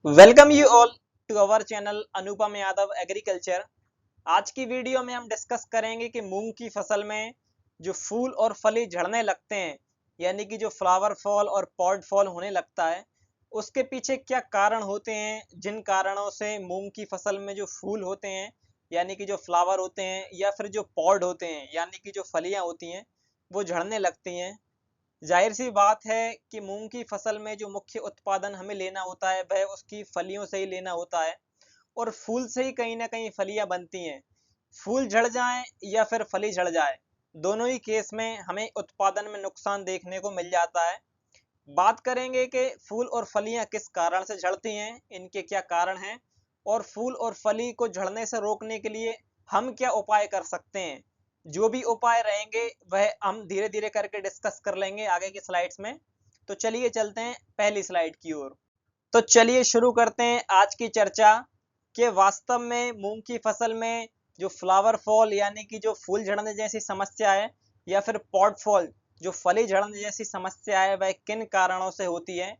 Welcome you all to our channel Anupam Yadav agriculture. आज की video में हम डिस्कस करेंगे कि मूंग की फसल में जो फूल और फली झड़ने लगते हैं, यानी कि जो फ्लावर फॉल और पॉड फॉल होने लगता है, उसके पीछे क्या कारण होते हैं, जिन कारणों से मूंग की फसल में जो फूल होते हैं यानी कि जो फ्लावर होते हैं या फिर जो पॉड होते हैं यानी कि जो फलियां होती हैं वो झड़ने लगती हैं। जाहिर सी बात है कि मूंग की फसल में जो मुख्य उत्पादन हमें लेना होता है वह उसकी फलियों से ही लेना होता है और फूल से ही कहीं ना कहीं फलियां बनती हैं। फूल झड़ जाए या फिर फली झड़ जाए, दोनों ही केस में हमें उत्पादन में नुकसान देखने को मिल जाता है। बात करेंगे कि फूल और फलियां किस कारण से झड़ती हैं, इनके क्या कारण हैं और फूल और फली को झड़ने से रोकने के लिए हम क्या उपाय कर सकते हैं। जो भी उपाय रहेंगे वह हम धीरे धीरे करके डिस्कस कर लेंगे आगे की स्लाइड्स में। तो चलिए चलते हैं पहली स्लाइड की ओर। तो चलिए शुरू करते हैं आज की चर्चा कि वास्तव में मूंग की फसल में जो फ्लावर फॉल यानी कि जो फूल झड़ने जैसी समस्या है या फिर पॉड फॉल जो फली झड़ने जैसी समस्या है वह किन कारणों से होती है।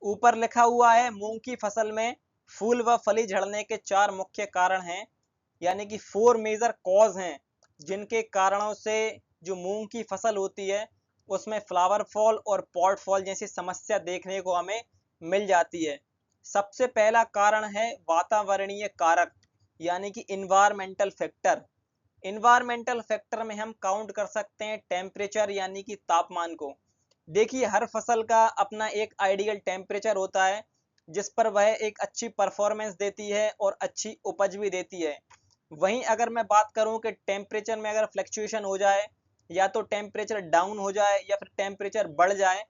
ऊपर लिखा हुआ है मूंग की फसल में फूल व फली झड़ने के चार मुख्य कारण हैं, यानी कि फोर मेजर कॉज हैं जिनके कारणों से जो मूंग की फसल होती है उसमें फ्लावर फॉल और पॉड फॉल जैसी समस्या देखने को हमें मिल जाती है। सबसे पहला कारण है वातावरणीय कारक यानी कि इन्वायरमेंटल फैक्टर। इन्वायरमेंटल फैक्टर में हम काउंट कर सकते हैं टेम्परेचर यानी कि तापमान को। देखिए हर फसल का अपना एक आइडियल टेम्परेचर होता है जिस पर वह एक अच्छी परफॉर्मेंस देती है और अच्छी उपज भी देती है। वहीं अगर मैं बात करूं कि टेम्परेचर में अगर फ्लक्चुएशन हो जाए या तो टेम्परेचर डाउन हो जाए या फिर टेम्परेचर बढ़ जाए,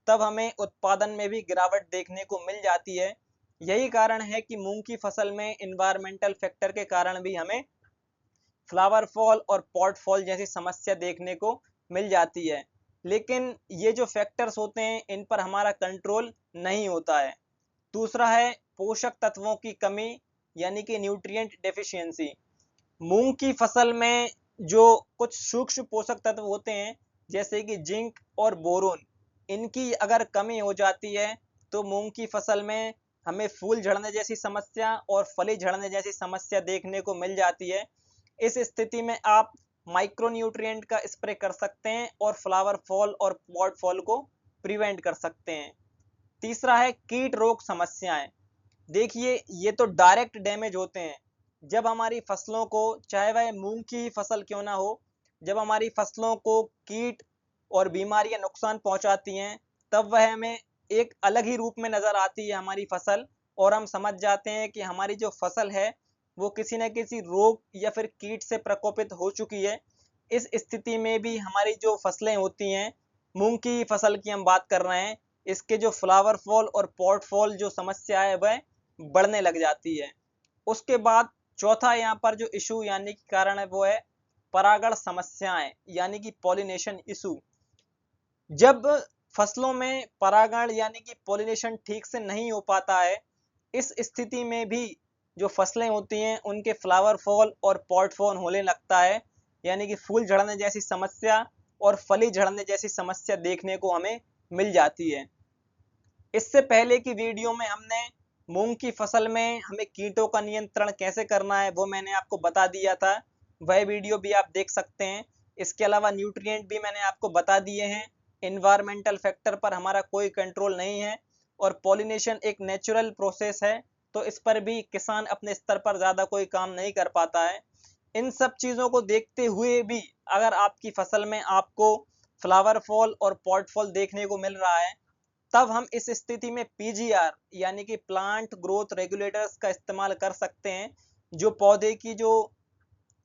तब हमें उत्पादन में भी गिरावट देखने को मिल जाती है। यही कारण है कि मूंग की फसल में इन्वायरमेंटल फैक्टर के कारण भी हमें फ्लावर फॉल और पॉट फॉल जैसी समस्या देखने को मिल जाती है। लेकिन ये जो फैक्टर्स होते हैं इन पर हमारा कंट्रोल नहीं होता है। दूसरा है पोषक तत्वों की कमी यानी कि न्यूट्रिएंट डेफिशिएंसी। मूंग की फसल में जो कुछ सूक्ष्म पोषक तत्व होते हैं जैसे कि जिंक और बोरोन, इनकी अगर कमी हो जाती है तो मूंग की फसल में हमें फूल झड़ने जैसी समस्या और फली झड़ने जैसी समस्या देखने को मिल जाती है। इस स्थिति में आप माइक्रो न्यूट्रिएंट का स्प्रे कर सकते हैं और फ्लावर फॉल और पॉड फॉल को प्रिवेंट कर सकते हैं। तीसरा है कीट रोग समस्याएं। देखिए ये तो डायरेक्ट डैमेज होते हैं। जब हमारी फसलों को, चाहे वह मूंग की फसल क्यों ना हो, जब हमारी फसलों को कीट और बीमारियां नुकसान पहुंचाती हैं तब वह हमें एक अलग ही रूप में नजर आती है हमारी फसल, और हम समझ जाते हैं कि हमारी जो फसल है वो किसी न किसी रोग या फिर कीट से प्रकोपित हो चुकी है। इस स्थिति में भी हमारी जो फसलें होती हैं, मूंग की फसल की हम बात कर रहे हैं, इसके जो फ्लावर फॉल और पॉट फॉल जो समस्या है वह बढ़ने लग जाती है। उसके बाद चौथा यहाँ पर जो इशू यानी कि कारण है वो है परागण समस्याएं यानी कि पॉलिनेशन इशू। जब फसलों में परागण यानी कि पॉलिनेशन ठीक से नहीं हो पाता है, इस स्थिति में भी जो फसलें होती हैं उनके फ्लावर फॉल और पॉट फॉल होने लगता है, यानी कि फूल झड़ने जैसी समस्या और फली झड़ने जैसी समस्या देखने को हमें मिल जाती है। इससे पहले की वीडियो में हमने मूंग की फसल में हमें कीटों का नियंत्रण कैसे करना है वो मैंने आपको बता दिया था, वह वीडियो भी आप देख सकते हैं। इसके अलावा न्यूट्रिएंट भी मैंने आपको बता दिए हैं। इन्वायरमेंटल फैक्टर पर हमारा कोई कंट्रोल नहीं है और पॉलिनेशन एक नेचुरल प्रोसेस है, तो इस पर भी किसान अपने स्तर पर ज़्यादा कोई काम नहीं कर पाता है। इन सब चीज़ों को देखते हुए भी अगर आपकी फसल में आपको फ्लावर फॉल और पॉट फॉल देखने को मिल रहा है, तब हम इस स्थिति में पीजीआर यानी कि प्लांट ग्रोथ रेगुलेटर्स का इस्तेमाल कर सकते हैं, जो पौधे की जो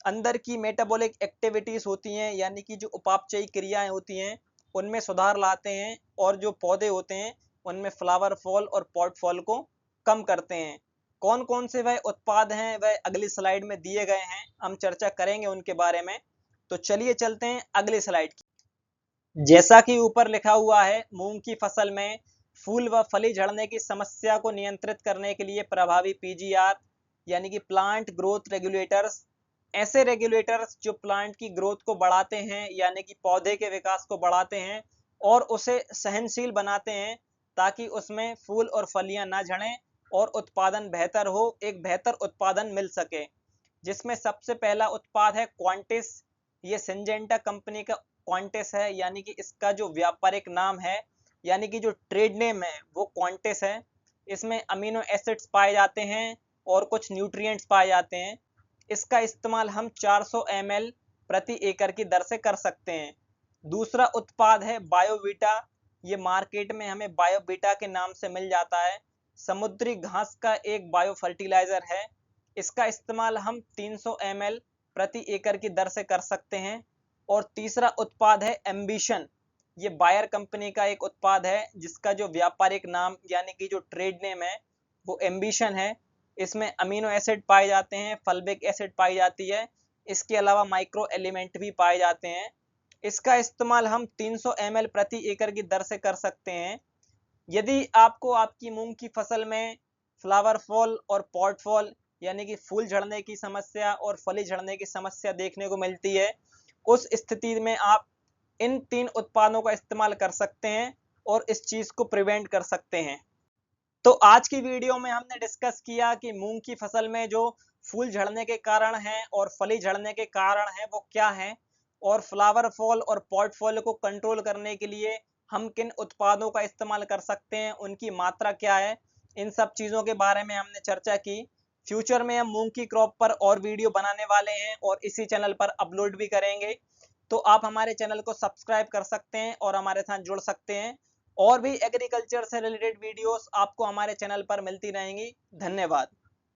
अंदर की मेटाबॉलिक एक्टिविटीज होती हैं यानी कि जो उपापचयी क्रियाएं होती हैं उनमें सुधार लाते हैं और जो पौधे होते हैं उनमें फ्लावर फॉल और पॉट फॉल को कम करते हैं। कौन कौन से वह उत्पाद हैं वह अगली स्लाइड में दिए गए हैं, हम चर्चा करेंगे उनके बारे में। तो चलिए चलते हैं अगली स्लाइड की। जैसा कि ऊपर लिखा हुआ है, मूंग की फसल में फूल व फली झड़ने की समस्या को नियंत्रित करने के लिए प्रभावी पीजीआर यानी कि प्लांट ग्रोथ रेगुलेटर्स, ऐसे रेगुलेटर्स जो प्लांट की ग्रोथ को बढ़ाते हैं यानी कि पौधे के विकास को बढ़ाते हैं और उसे सहनशील बनाते हैं ताकि उसमें फूल और फलियां ना झड़ें और उत्पादन बेहतर हो, एक बेहतर उत्पादन मिल सके। जिसमें सबसे पहला उत्पाद है क्वांटिस। ये सिंजेंटा कंपनी का क्वांटिस है, यानी कि इसका जो व्यापारिक नाम है, यानी कि जो ट्रेड नेम है वो क्वांटिस है। इसमें अमीनो एसिड्स पाए जाते हैं और कुछ न्यूट्रिएंट्स पाए जाते हैं। इसका इस्तेमाल हम 400 ml प्रति एकड़ की दर से कर सकते हैं। दूसरा उत्पाद है बायोवीटा। ये मार्केट में हमें बायोवीटा के नाम से मिल जाता है। समुद्री घास का एक बायो फर्टिलाइजर है। इसका इस्तेमाल हम 300 ml प्रति एकड़ की दर से कर सकते हैं। और तीसरा उत्पाद है एम्बिशन। ये बायर कंपनी का एक उत्पाद है जिसका जो व्यापारिक नाम यानी कि जो ट्रेड नेम है वो एम्बिशन है। इसमें अमीनो एसिड पाए जाते हैं, फल्विक एसिड पाई जाती है, इसके अलावा माइक्रो एलिमेंट भी पाए जाते हैं। इसका इस्तेमाल हम 300 ml प्रति एकड़ की दर से कर सकते हैं। यदि आपको आपकी मूंग की फसल में फ्लावर फॉल और पॉट फॉल यानी कि फूल झड़ने की समस्या और फली झड़ने की समस्या देखने को मिलती है, उस स्थिति में आप इन 3 उत्पादों का इस्तेमाल कर सकते हैं और इस चीज को प्रिवेंट कर सकते हैं। तो आज की वीडियो में हमने डिस्कस किया कि मूंग की फसल में जो फूल झड़ने के कारण हैं और फली झड़ने के कारण हैं वो क्या हैं, और फ्लावर फॉल और पॉट फॉल को कंट्रोल करने के लिए हम किन उत्पादों का इस्तेमाल कर सकते हैं, उनकी मात्रा क्या है। इन सब चीज़ों के बारे में हमने चर्चा की। फ्यूचर में हम मूंग की क्रॉप पर और वीडियो बनाने वाले हैं और इसी चैनल पर अपलोड भी करेंगे। तो आप हमारे चैनल को सब्सक्राइब कर सकते हैं और हमारे साथ जुड़ सकते हैं। और भी एग्रीकल्चर से रिलेटेड वीडियोस आपको हमारे चैनल पर मिलती रहेंगी। धन्यवाद।